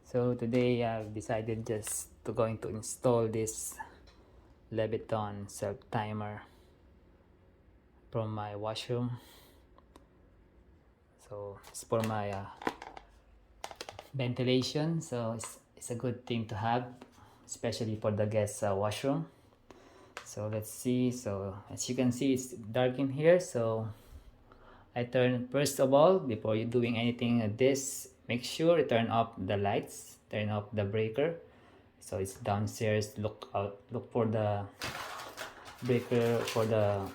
So today I've decided just to going to install this Leviton self timer from my washroom. So it's for my ventilation, so it's a good thing to have, especially for the guest washroom. So let's see. So as you can see, it's dark in here, so I turn, first of all, before you doing anything like this, make sure you turn off the lights, turn off the breaker. So it's downstairs. Look for the breaker for the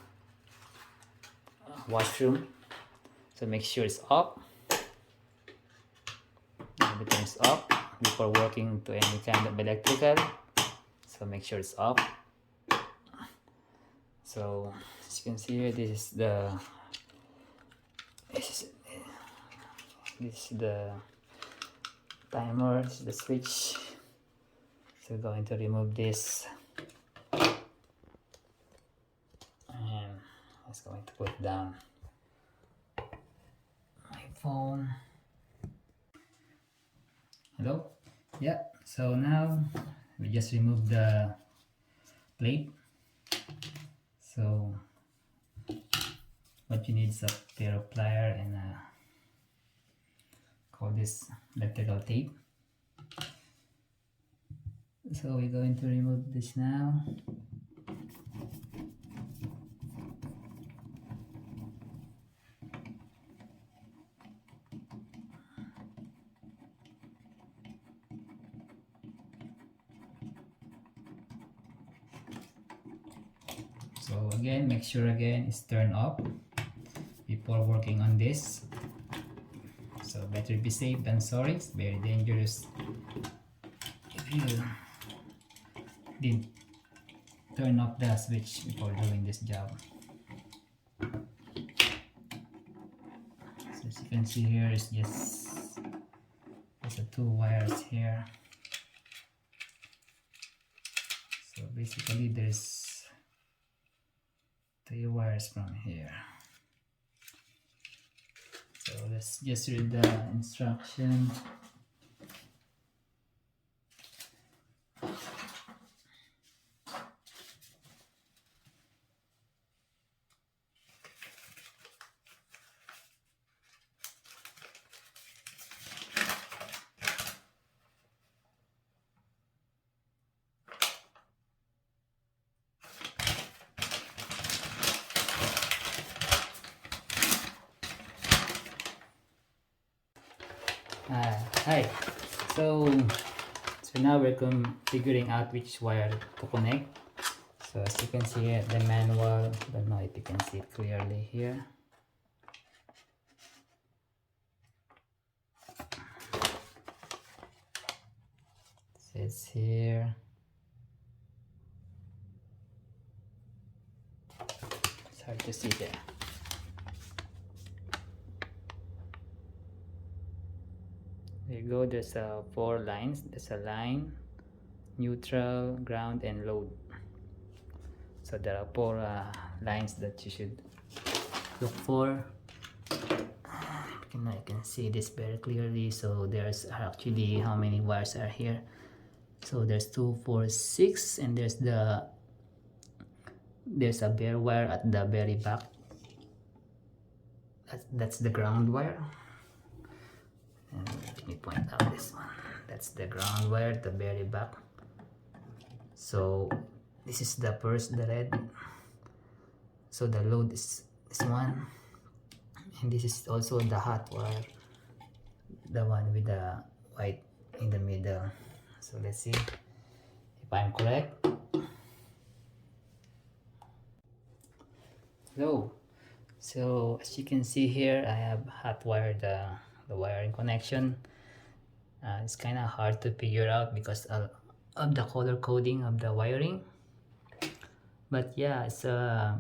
washroom. So make sure it's off. Everything is off before working to any kind of electrical. So make sure it's off. So as you can see here, this is the timer. This is the switch. So we're going to remove this, and I'm just going to put down my phone. Hello? Yeah, so now we just remove the plate. So what you need is a pair of pliers and call this electrical tape. So we're going to remove this now. So again, make sure again it's turned off before working on this. So better be safe than sorry. It's very dangerous if you didn't turn off the switch before doing this job. So as you can see here, it's just there's a two wires here. So basically there's three wires from here. So let's just read the instruction. Hi. So now we're figuring out which wire to connect. So as you can see at the manual, I don't know if you can see it clearly here. It says here. It's hard to see there. There you go. There's four lines. There's a line, neutral, ground, and load. So there are four lines that you should look for. I can see this very clearly. So there's actually how many wires are here. So there's 2, 4, 6, and there's a bare wire at the very back. That's the ground wire. And let me point out this one. That's the ground wire at the very back. So this is the first, the red. So the load is this one, and this is also the hot wire, the one with the white in the middle. So let's see if I'm correct. So as you can see here, I have hot wired the wiring connection. It's kind of hard to figure out because of the color coding of the wiring. But yeah, it's I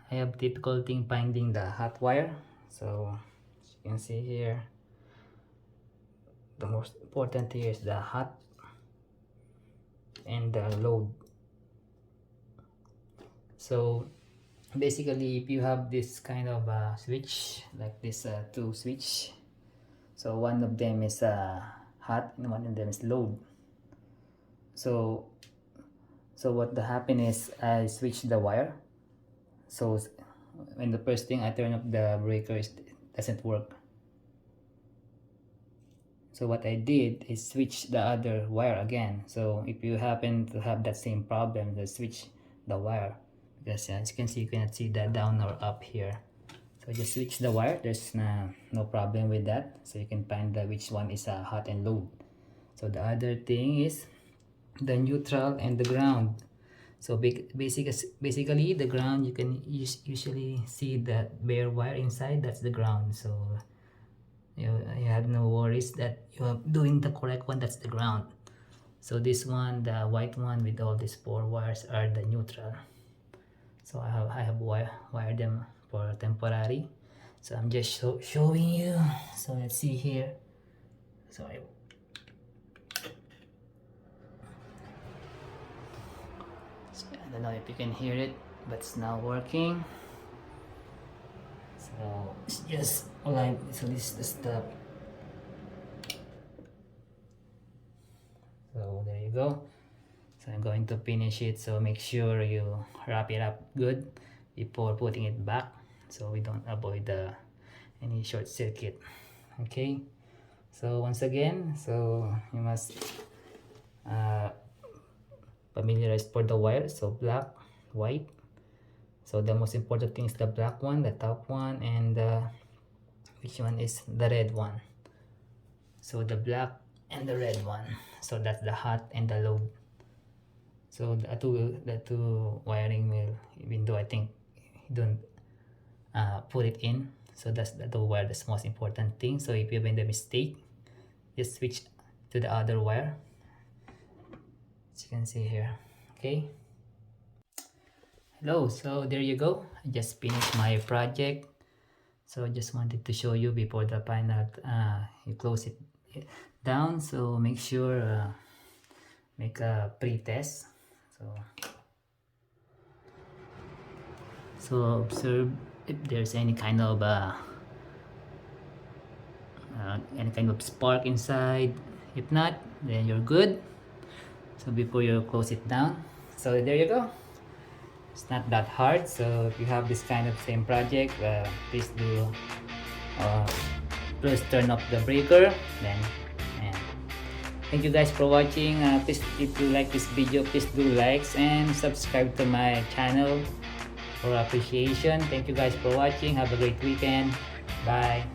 have difficulty finding the hot wire. So as you can see here, the most important here is the hot and the load. So basically, if you have this kind of switch like this two switch, so one of them is hot and one of them is low. So what happened is I switched the wire. So when the first thing I turn up the breaker, it doesn't work. So what I did is switch the other wire again. So if you happen to have that same problem, just switch the wire, because as you can see, you cannot see that down or up here. So just switch the wire. There's no problem with that. So you can find which one is hot and low. So the other thing is the neutral and the ground. So basically the ground, you can usually see that bare wire inside. That's the ground. So you have no worries that you are doing the correct one. That's the ground. So this one, the white one with all these 4 wires, are the neutral. So I have wired them for temporary. So I'm just showing you. So let's see here. So I don't know if you can hear it, but it's now working. So it's just alive. So this is the stuff. So there you go. So I'm going to finish it. So make sure you wrap it up good before putting it back, so we don't avoid any short circuit. Okay. So once again, so you must familiarize for the wire. So black, white. So the most important thing is the black one, the top one, and which one is the red one. So the black and the red one. So that's the hot and the low. So the two wiring will, even though I think you don't put it in. So that's the wire, that's most important thing. So if you made a mistake, just switch to the other wire, as you can see here. Okay. Hello, so there you go. I just finished my project. So I just wanted to show you before the final, you close it down. So make sure make a pre-test. So observe if there's any kind of spark inside. If not, then you're good. So before you close it down. So there you go. It's not that hard. So if you have this kind of same project, please do first turn off the breaker, then thank you guys for watching. Please, if you like this video, please do likes and subscribe to my channel for appreciation. Thank you guys for watching. Have a great weekend. Bye.